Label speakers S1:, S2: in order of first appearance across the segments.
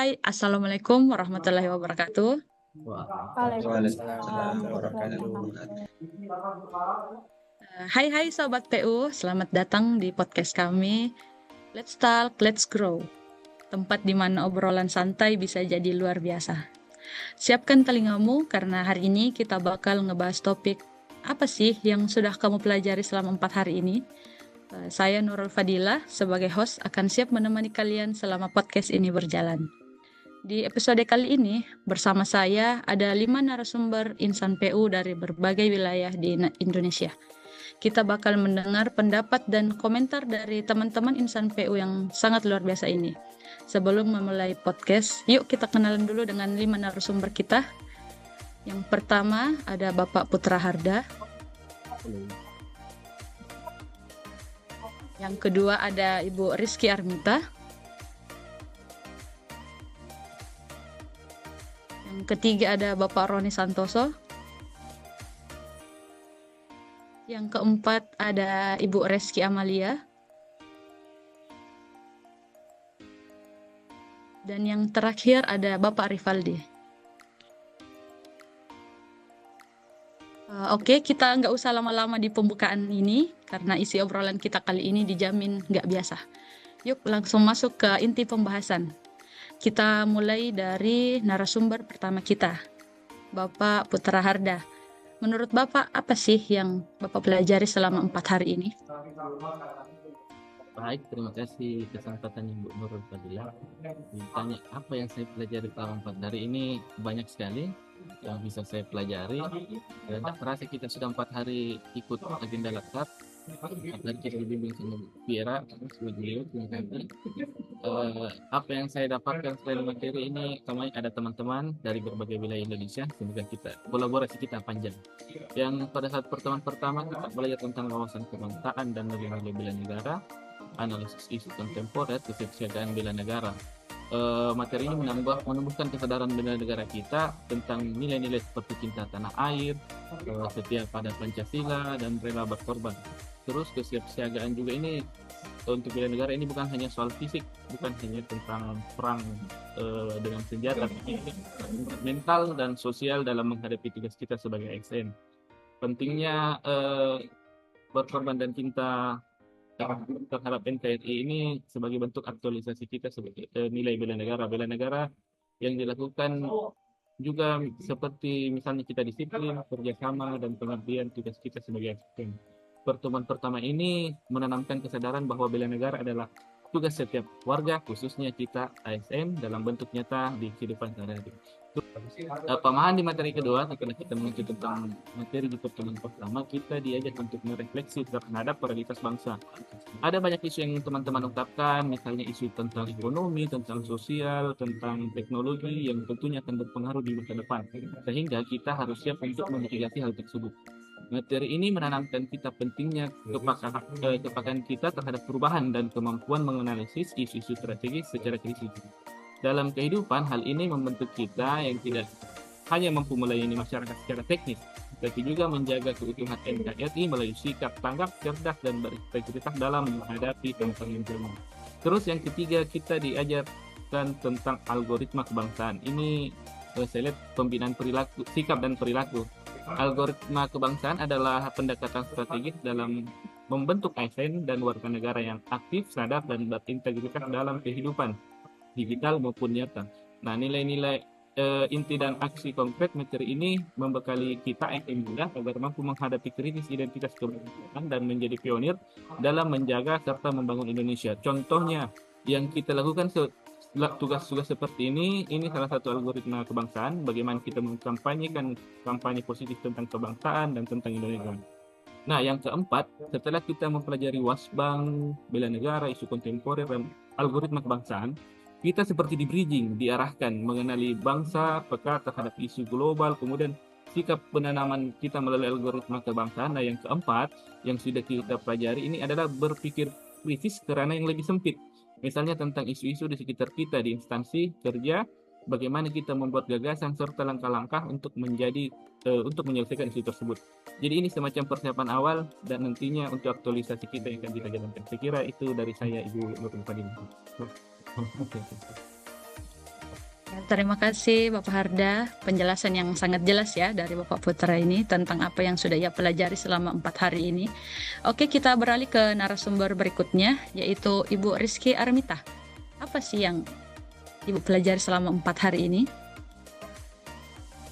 S1: Hai, Assalamualaikum warahmatullahi wabarakatuh.
S2: Waalaikumsalam
S3: Waalaikumsalam
S2: warahmatullahi
S3: warahmatullahi
S2: wabarakatuh.
S1: Hai Sobat PU, selamat datang di podcast kami. Let's Talk, Let's Grow. Tempat di mana obrolan santai bisa jadi luar biasa. Siapkan telingamu karena hari ini kita bakal ngebahas topik apa sih yang sudah kamu pelajari selama 4 hari ini. Saya Nurul Fadilah sebagai host akan siap menemani kalian selama podcast ini berjalan. Di episode kali ini, bersama saya ada 5 narasumber insan PU dari berbagai wilayah di Indonesia. Kita bakal mendengar pendapat dan komentar dari teman-teman insan PU yang sangat luar biasa ini. Sebelum memulai podcast, yuk kita kenalan dulu dengan 5 narasumber kita. Yang pertama ada Bapak Putra Harda. Yang kedua ada Ibu Rizky Armita. Yang ketiga ada Bapak Roni Santoso. Yang keempat ada Ibu Reski Amalia. Dan yang terakhir ada Bapak Rivaldi. Oke, kita nggak usah lama-lama di pembukaan ini, karena isi obrolan kita kali ini dijamin nggak biasa. Yuk langsung masuk ke inti pembahasan. Kita mulai dari narasumber pertama kita, Bapak Putra Harda. Menurut Bapak, apa sih yang Bapak pelajari selama 4 hari ini?
S2: Baik, terima kasih kesempatan Ibu Nurul Fadilah. Ditanya apa yang saya pelajari selama 4 hari ini, banyak sekali yang bisa saya pelajari. Dan tak terasa kita sudah 4 hari ikut agenda latar. Apalagi kita dibimbing sama Viera, beliau, terima kasih. Apa yang saya dapatkan selain materi ini, kami ada teman-teman dari berbagai wilayah Indonesia, semoga kita kolaborasi kita panjang. Yang pada saat pertemuan pertama kita belajar tentang wawasan kebangsaan dan nilai-nilai bela negara, analisis isu kontemporer, kesiapsiagaan bela negara. Materi ini menumbuhkan kesadaran bela negara kita tentang nilai-nilai seperti cinta tanah air, setia pada Pancasila, dan rela berkorban. Terus kesiapsiagaan juga ini untuk bela negara ini bukan hanya soal fisik, bukan hanya tentang perang dengan senjata, mental dan sosial dalam menghadapi tugas kita sebagai ASN. Pentingnya berkorban dan cinta terhadap NKRI ini sebagai bentuk aktualisasi kita sebagai nilai bela negara. Bela negara yang dilakukan juga seperti misalnya kita disiplin, kerjasama, dan pengabdian tugas kita sebagai ASN. Pertemuan pertama ini menanamkan kesadaran bahwa bela negara adalah tugas setiap warga, khususnya kita ASN dalam bentuk nyata di kehidupan sehari-hari. Pemahaman di materi kedua, setelah kita mengacu tentang materi di pertemuan pertama, kita diajak untuk merefleksi terhadap prioritas bangsa. Ada banyak isu yang teman-teman ungkapkan, misalnya isu tentang ekonomi, tentang sosial, tentang teknologi yang tentunya akan berpengaruh di masa depan, sehingga kita harus siap untuk memitigasi hal tersebut. Materi ini menanamkan kita pentingnya kepekaan kita terhadap perubahan dan kemampuan menganalisis isu-isu strategis secara kritis. Dalam kehidupan, hal ini membentuk kita yang tidak hanya mampu melayani masyarakat secara teknis, tapi juga menjaga keutuhan NKRI melalui sikap tanggap, cerdas, dan berintegritas dalam menghadapi tantangan zaman. Terus yang ketiga, kita diajarkan tentang algoritma kebangsaan. Ini saya lihat pembinaan perilaku, sikap dan perilaku. Algoritma kebangsaan adalah pendekatan strategis dalam membentuk ASN dan warga negara yang aktif, sadar, dan berintegritas dalam kehidupan digital maupun nyata. Nah, nilai-nilai inti dan aksi konkret materi ini membekali kita ASN muda agar mampu menghadapi krisis identitas kebangsaan dan menjadi pionir dalam menjaga serta membangun Indonesia. Contohnya yang kita lakukan tugas-tugas seperti ini salah satu algoritma kebangsaan, bagaimana kita mengkampanyekan kampanye positif tentang kebangsaan dan tentang Indonesia. Nah, yang keempat, setelah kita mempelajari Wasbang, bela negara, isu kontemporer, dan algoritma kebangsaan, kita seperti di bridging, diarahkan mengenali bangsa, peka terhadap isu global, kemudian sikap penanaman kita melalui algoritma kebangsaan. Nah, yang keempat, yang sudah kita pelajari ini adalah berpikir kritis kerana yang lebih sempit. Misalnya tentang isu-isu di sekitar kita di instansi kerja, bagaimana kita membuat gagasan serta langkah-langkah untuk menyelesaikan isu tersebut. Jadi ini semacam persiapan awal dan nantinya untuk aktualisasi kita yang akan kita jalankan. Saya kira itu dari saya, Ibu Nurul Fadilah.
S1: Ya, terima kasih Bapak Harda, penjelasan yang sangat jelas ya dari Bapak Putra ini tentang apa yang sudah ia pelajari selama 4 hari ini. Oke, kita beralih ke narasumber berikutnya, yaitu Ibu Rizky Armita. Apa sih yang Ibu pelajari selama 4 hari ini?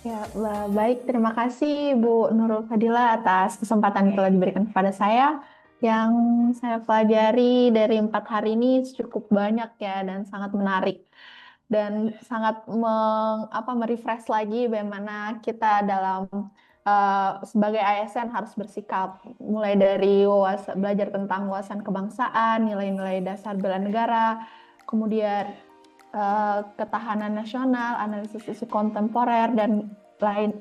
S3: Ya, baik. Terima kasih Bu Nurul Fadila atas kesempatan yang telah diberikan kepada saya. Yang saya pelajari dari 4 hari ini cukup banyak ya dan sangat menarik dan sangat merefresh lagi bagaimana kita dalam sebagai ASN harus bersikap mulai dari belajar tentang wawasan kebangsaan, nilai-nilai dasar bela negara, kemudian ketahanan nasional, analisis isu kontemporer dan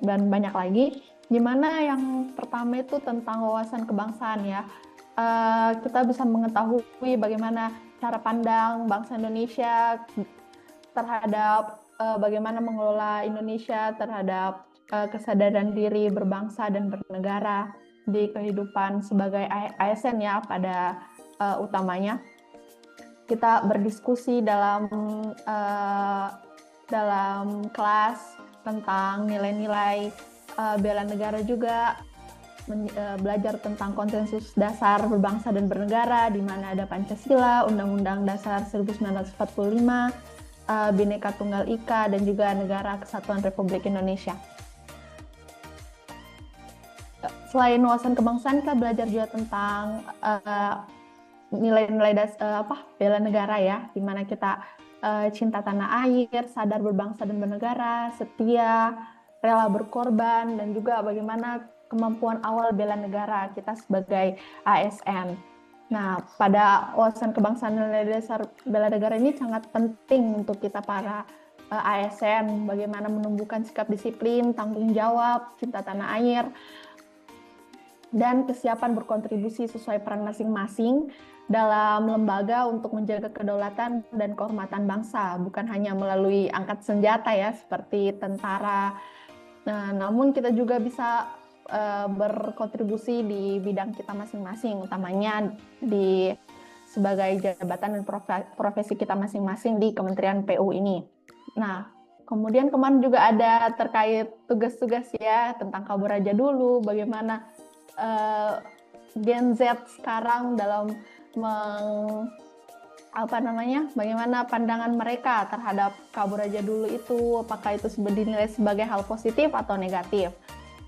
S3: banyak lagi. Dimana yang pertama itu tentang wawasan kebangsaan ya. Kita bisa mengetahui bagaimana cara pandang bangsa Indonesia terhadap bagaimana mengelola Indonesia terhadap kesadaran diri berbangsa dan bernegara di kehidupan sebagai ASN ya pada utamanya. Kita berdiskusi dalam kelas tentang nilai-nilai bela negara juga, belajar tentang konsensus dasar berbangsa dan bernegara, di mana ada Pancasila, Undang-Undang Dasar 1945, Bhinneka Tunggal Ika, dan juga Negara Kesatuan Republik Indonesia. Selain wawasan kebangsaan, kita belajar juga tentang nilai-nilai bela negara ya, di mana kita cinta tanah air, sadar berbangsa dan bernegara, setia, rela berkorban, dan juga bagaimana kemampuan awal bela negara kita sebagai ASN. Nah, pada wawasan kebangsaan nilai dasar bela negara ini sangat penting untuk kita para ASN, bagaimana menumbuhkan sikap disiplin, tanggung jawab, cinta tanah air, dan kesiapan berkontribusi sesuai peran masing-masing dalam lembaga untuk menjaga kedaulatan dan kehormatan bangsa, bukan hanya melalui angkat senjata ya, seperti tentara. Nah, namun kita juga bisa berkontribusi di bidang kita masing-masing, utamanya sebagai jabatan dan profesi kita masing-masing di Kementerian PU ini. Nah, kemudian kemarin juga ada terkait tugas-tugas ya, tentang kabur aja dulu, bagaimana Gen Z sekarang dalam bagaimana pandangan mereka terhadap kabur aja dulu itu, apakah itu dinilai sebagai hal positif atau negatif.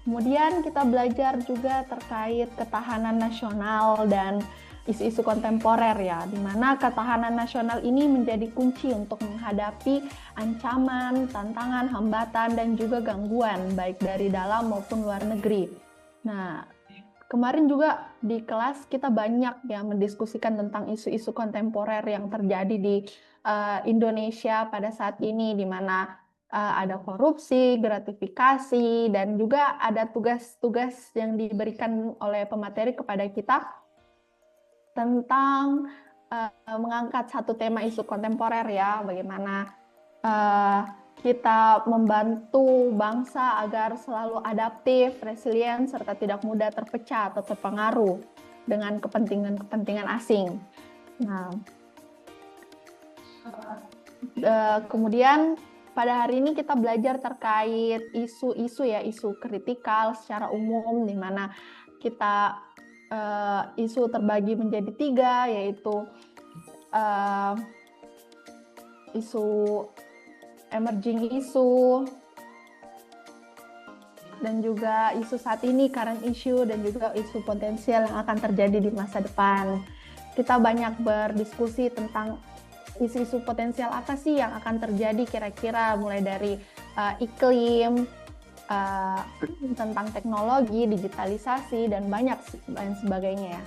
S3: Kemudian kita belajar juga terkait ketahanan nasional dan isu-isu kontemporer ya, di mana ketahanan nasional ini menjadi kunci untuk menghadapi ancaman, tantangan, hambatan, dan juga gangguan baik dari dalam maupun luar negeri. Nah, kemarin juga di kelas kita banyak ya mendiskusikan tentang isu-isu kontemporer yang terjadi di Indonesia pada saat ini, di mana ada korupsi, gratifikasi, dan juga ada tugas-tugas yang diberikan oleh pemateri kepada kita tentang mengangkat satu tema isu kontemporer ya, bagaimana kita membantu bangsa agar selalu adaptif, resilient, serta tidak mudah terpecah atau terpengaruh dengan kepentingan asing. Nah, kemudian pada hari ini kita belajar terkait isu kritikal secara umum, di mana kita isu terbagi menjadi 3, yaitu isu emerging issue, dan juga isu saat ini, current issue, dan juga isu potensial yang akan terjadi di masa depan. Kita banyak berdiskusi tentang isu-isu potensial apa sih yang akan terjadi kira-kira, mulai dari iklim, tentang teknologi, digitalisasi, dan banyak lain sebagainya ya.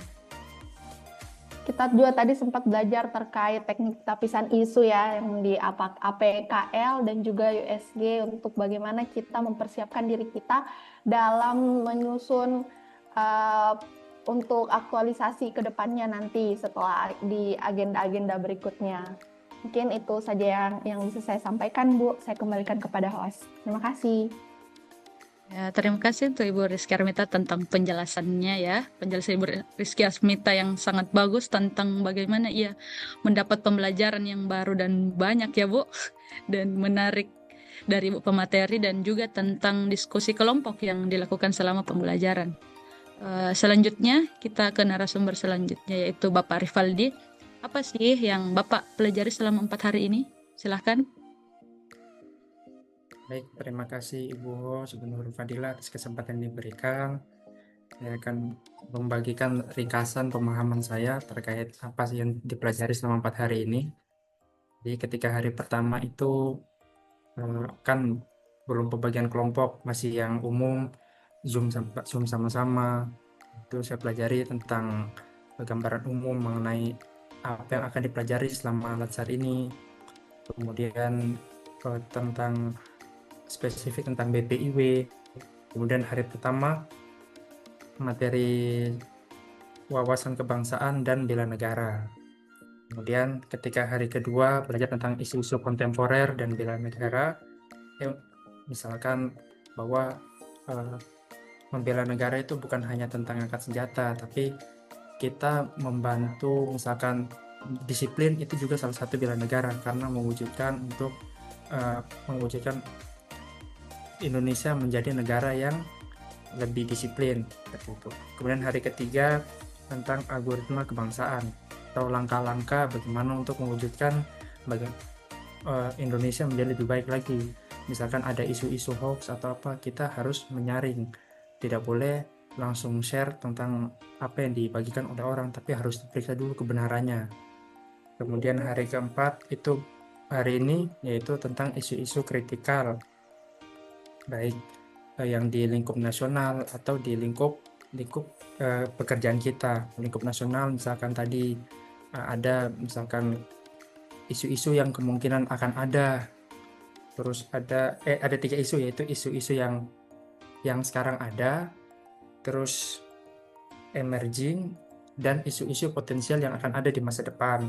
S3: Kita juga tadi sempat belajar terkait teknik lapisan isu ya, yang di APKL dan juga USG, untuk bagaimana kita mempersiapkan diri kita dalam menyusun untuk aktualisasi ke depannya nanti setelah di agenda-agenda berikutnya. Mungkin itu saja yang bisa saya sampaikan, Bu. Saya kembalikan kepada host. Terima kasih.
S1: Ya, terima kasih untuk Ibu Rizky Armita tentang penjelasannya ya. Penjelasan Ibu Rizky Armita yang sangat bagus tentang bagaimana ia mendapat pembelajaran yang baru dan banyak ya Bu. dan menarik dari pemateri dan juga tentang diskusi kelompok yang dilakukan selama pembelajaran. Selanjutnya kita ke narasumber selanjutnya yaitu Bapak Rivaldi. Apa sih yang Bapak pelajari selama 4 hari ini? Silahkan.
S4: Baik, terima kasih Ibu host, Ibu Nurul Fadila atas kesempatan yang diberikan. Saya akan membagikan ringkasan pemahaman saya terkait apa sih yang dipelajari selama 4 hari ini. Jadi ketika hari pertama itu kan belum pembagian kelompok, masih yang umum, Zoom sama-sama. Itu saya pelajari tentang gambaran umum mengenai apa yang akan dipelajari selama latsar ini. Kemudian tentang spesifik tentang BPIW. Kemudian hari pertama materi wawasan kebangsaan dan bela negara. Kemudian ketika hari kedua belajar tentang isu-isu kontemporer dan bela negara, misalkan bahwa membela negara itu bukan hanya tentang angkat senjata, tapi kita membantu misalkan disiplin itu juga salah satu bela negara karena mewujudkan Indonesia menjadi negara yang lebih disiplin seperti itu. Kemudian hari ketiga tentang algoritma kebangsaan atau langkah-langkah bagaimana untuk mewujudkan Indonesia menjadi lebih baik lagi. Misalkan ada isu-isu hoax atau apa, kita harus menyaring. Tidak boleh langsung share tentang apa yang dibagikan oleh orang, tapi harus diperiksa dulu kebenarannya. Kemudian hari keempat itu hari ini yaitu tentang isu-isu kritikal, baik yang di lingkup nasional atau di lingkup pekerjaan kita. Lingkup nasional misalkan tadi ada misalkan isu-isu yang kemungkinan akan ada. Terus ada 3 isu, yaitu isu-isu yang sekarang ada, terus emerging, dan isu-isu potensial yang akan ada di masa depan.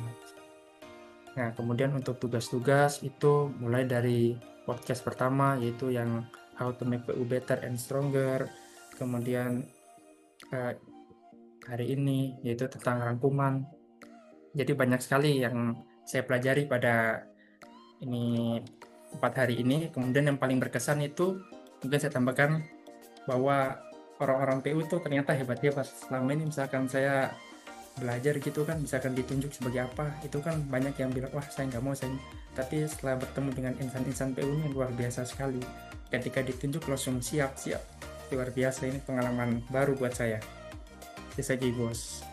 S4: Nah, kemudian untuk tugas-tugas itu mulai dari podcast pertama yaitu yang How to Make PU Better and Stronger. Kemudian hari ini yaitu tentang rangkuman. Jadi banyak sekali yang saya pelajari pada 4 hari ini. Kemudian yang paling berkesan itu mungkin saya tambahkan bahwa orang-orang PU itu ternyata hebat-hebat. Selama ini misalkan saya belajar gitu kan, misalkan ditunjuk sebagai apa, itu kan banyak yang bilang wah saya nggak mau, tapi setelah bertemu dengan insan-insan PU ini luar biasa sekali. Ketika ditunjuk langsung siap, luar biasa. Ini pengalaman baru buat saya. Itu saja bos.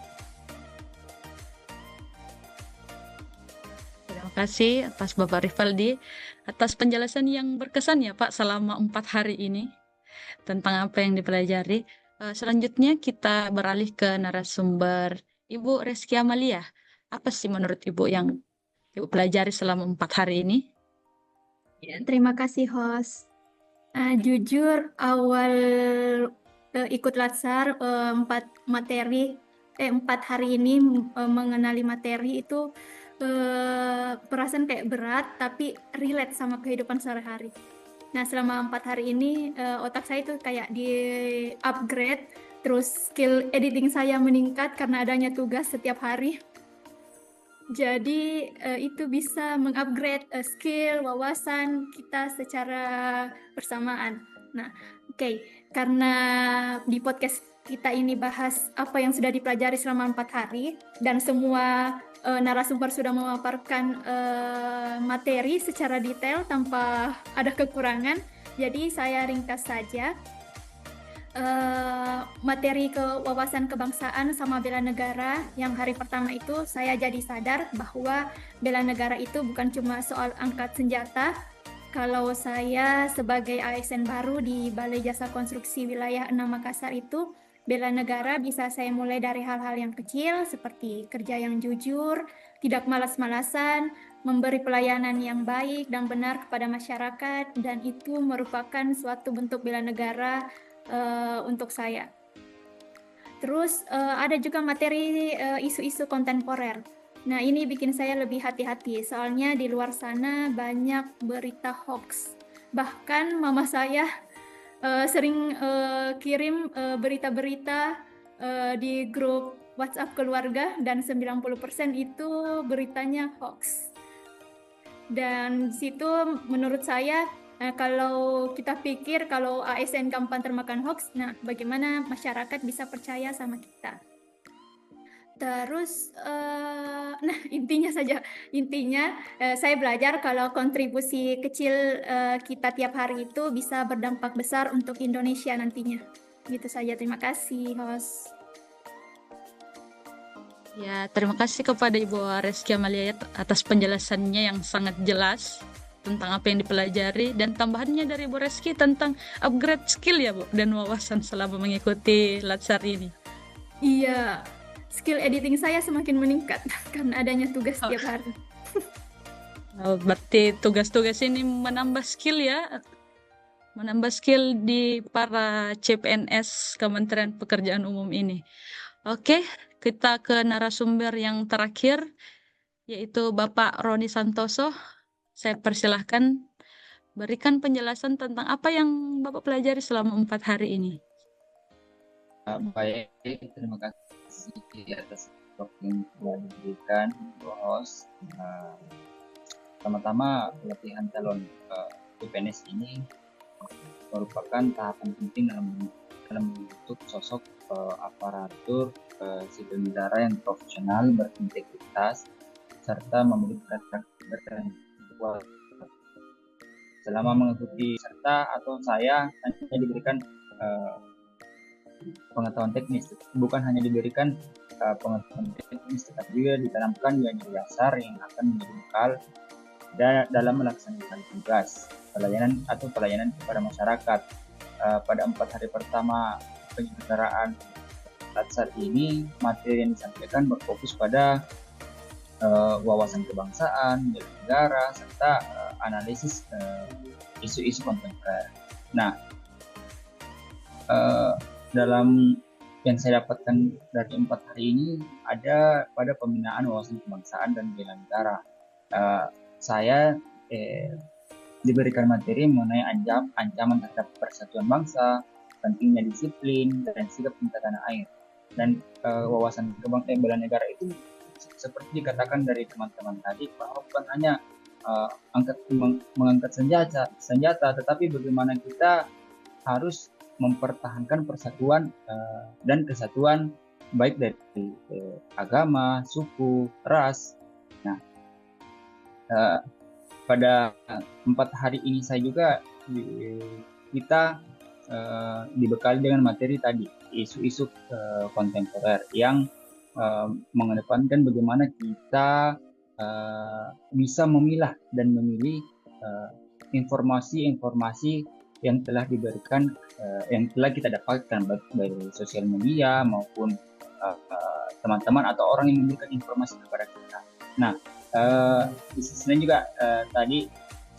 S1: Terima kasih atas Bapak Rivaldi atas penjelasan yang berkesan ya Pak selama 4 hari ini tentang apa yang dipelajari. Selanjutnya kita beralih ke narasumber Ibu Reski Amalia. Apa sih menurut Ibu yang Ibu pelajari selama 4 hari ini?
S5: Ya, terima kasih host. Jujur awal ikut latsar 4 hari ini mengenali materi itu perasaan kayak berat tapi relate sama kehidupan sehari-hari. Nah, selama 4 hari ini otak saya itu kayak di upgrade, terus skill editing saya meningkat karena adanya tugas setiap hari. Jadi itu bisa mengupgrade skill, wawasan kita secara bersamaan. Nah, oke. Karena di podcast kita ini bahas apa yang sudah dipelajari selama 4 hari dan semua narasumber sudah memaparkan materi secara detail tanpa ada kekurangan. Jadi saya ringkas saja. Materi wawasan kebangsaan sama bela negara yang hari pertama itu saya jadi sadar bahwa bela negara itu bukan cuma soal angkat senjata. Kalau saya sebagai ASN baru di Balai Jasa Konstruksi Wilayah 6 Makassar itu, bela negara bisa saya mulai dari hal-hal yang kecil seperti kerja yang jujur, tidak malas-malasan, memberi pelayanan yang baik dan benar kepada masyarakat, dan itu merupakan suatu bentuk bela negara untuk saya. Terus ada juga materi isu-isu kontemporer. Nah, ini bikin saya lebih hati-hati, soalnya di luar sana banyak berita hoax. Bahkan mama saya sering kirim berita-berita di grup WhatsApp keluarga dan 90% itu beritanya hoax. Dan di situ menurut saya kalau kita pikir kalau ASN gampang termakan hoax, nah bagaimana masyarakat bisa percaya sama kita? Terus, nah intinya saya belajar kalau kontribusi kecil kita tiap hari itu bisa berdampak besar untuk Indonesia nantinya. Gitu saja, terima kasih host.
S1: Ya, terima kasih kepada Ibu Reski Amalia atas penjelasannya yang sangat jelas tentang apa yang dipelajari, dan tambahannya dari Ibu Reski tentang upgrade skill ya Bu, dan wawasan selama mengikuti Latsar ini.
S5: Iya, skill editing saya semakin meningkat karena adanya tugas tiap hari.
S1: Berarti tugas-tugas ini menambah skill ya, menambah skill di para CPNS Kementerian Pekerjaan Umum ini. Oke, kita ke narasumber yang terakhir, yaitu Bapak Roni Santoso. Saya persilahkan berikan penjelasan tentang apa yang Bapak pelajari selama 4 hari ini.
S6: Baik, terima kasih atas waktu yang telah diberikan, Bu Host. Pertama-tama, pelatihan calon CPNS ini merupakan tahapan penting dalam membentuk sosok aparatur sipil negara yang profesional, berintegritas, serta memiliki karakter yang kuat. Selama mengikuti saya hanya diberikan pengetahuan teknis, bukan hanya diberikan pengetahuan teknis, tetapi juga ditanamkan nilai dasar yang akan menjadi bekal dalam melaksanakan tugas pelayanan kepada masyarakat. Pada 4 hari pertama penyelenggaraan Latsar ini, materi yang disampaikan berfokus pada wawasan kebangsaan, bela negara, serta analisis isu-isu kontemporer. Nah, dalam yang saya dapatkan dari 4 hari ini ada pada pembinaan wawasan kebangsaan dan bela negara. Saya diberikan materi mengenai ancaman terhadap persatuan bangsa, pentingnya disiplin, dan sikap cinta tanah air. Dan wawasan kebangsaan bela negara itu seperti dikatakan dari teman-teman tadi, bahwa bukan hanya mengangkat senjata, tetapi bagaimana kita harus mempertahankan persatuan dan kesatuan baik dari agama, suku, ras. Nah, pada 4 hari ini saya juga kita dibekali dengan materi tadi, isu-isu kontemporer yang mengedepankan bagaimana kita bisa memilah dan memilih informasi-informasi yang telah diberikan, yang telah kita dapatkan baik dari sosial media maupun teman-teman atau orang yang memberikan informasi kepada kita. Nah, di sisi lain juga tadi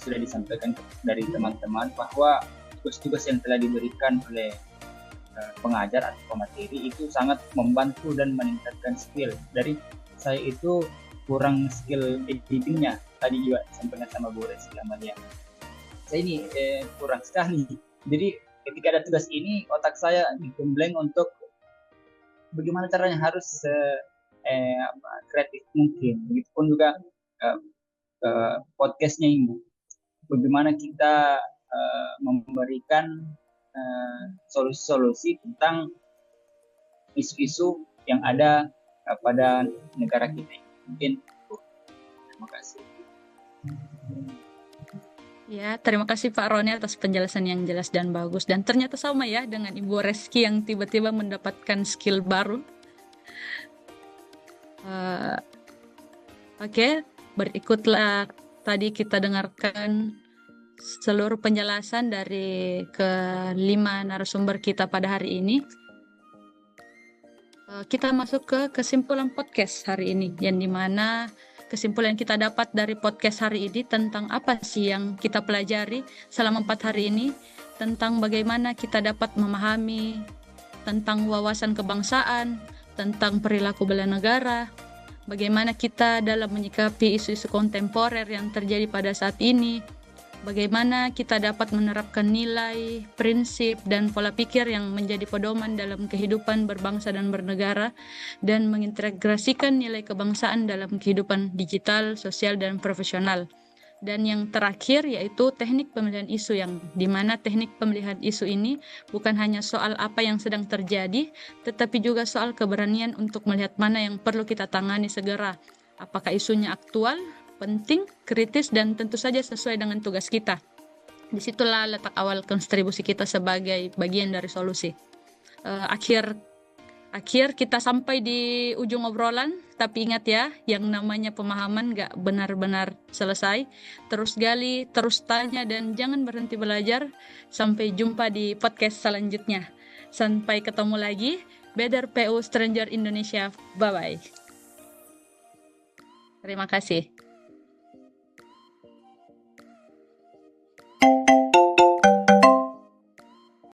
S6: sudah disampaikan dari teman-teman bahwa tugas-tugas yang telah diberikan oleh pengajar atau pemateri itu sangat membantu dan meningkatkan skill. Dari saya itu kurang skill editingnya, tadi juga disampaikan sama Bu Reski Amalia. Saya ini kurang sekali. Jadi ketika ada tugas ini, otak saya digembleng untuk bagaimana caranya harus kreatif mungkin. Begitupun juga podcastnya ini, bagaimana kita memberikan solusi-solusi tentang isu-isu yang ada pada negara kita. Mungkin terima kasih.
S1: Ya, terima kasih Pak Roni atas penjelasan yang jelas dan bagus. Dan ternyata sama ya dengan Ibu Reski yang tiba-tiba mendapatkan skill baru. Oke, berikutlah tadi kita dengarkan seluruh penjelasan dari kelima narasumber kita pada hari ini. Kita masuk ke kesimpulan podcast hari ini, yang dimana kesimpulan kita dapat dari podcast hari ini tentang apa sih yang kita pelajari selama 4 hari ini, tentang bagaimana kita dapat memahami tentang wawasan kebangsaan, tentang perilaku bela negara, bagaimana kita dalam menyikapi isu-isu kontemporer yang terjadi pada saat ini, bagaimana kita dapat menerapkan nilai, prinsip, dan pola pikir yang menjadi pedoman dalam kehidupan berbangsa dan bernegara, dan mengintegrasikan nilai kebangsaan dalam kehidupan digital, sosial, dan profesional. Dan yang terakhir yaitu teknik pemilihan isu, yang dimana teknik pemilihan isu ini bukan hanya soal apa yang sedang terjadi, tetapi juga soal keberanian untuk melihat mana yang perlu kita tangani segera. Apakah isunya aktual, penting, kritis, dan tentu saja sesuai dengan tugas kita. Disitulah letak awal kontribusi kita sebagai bagian dari solusi. Akhir kita sampai di ujung obrolan, tapi ingat ya, yang namanya pemahaman gak benar-benar selesai. Terus gali, terus tanya, dan jangan berhenti belajar. Sampai jumpa di podcast selanjutnya. Sampai ketemu lagi. Better PU Stranger Indonesia. Bye-bye. Terima kasih.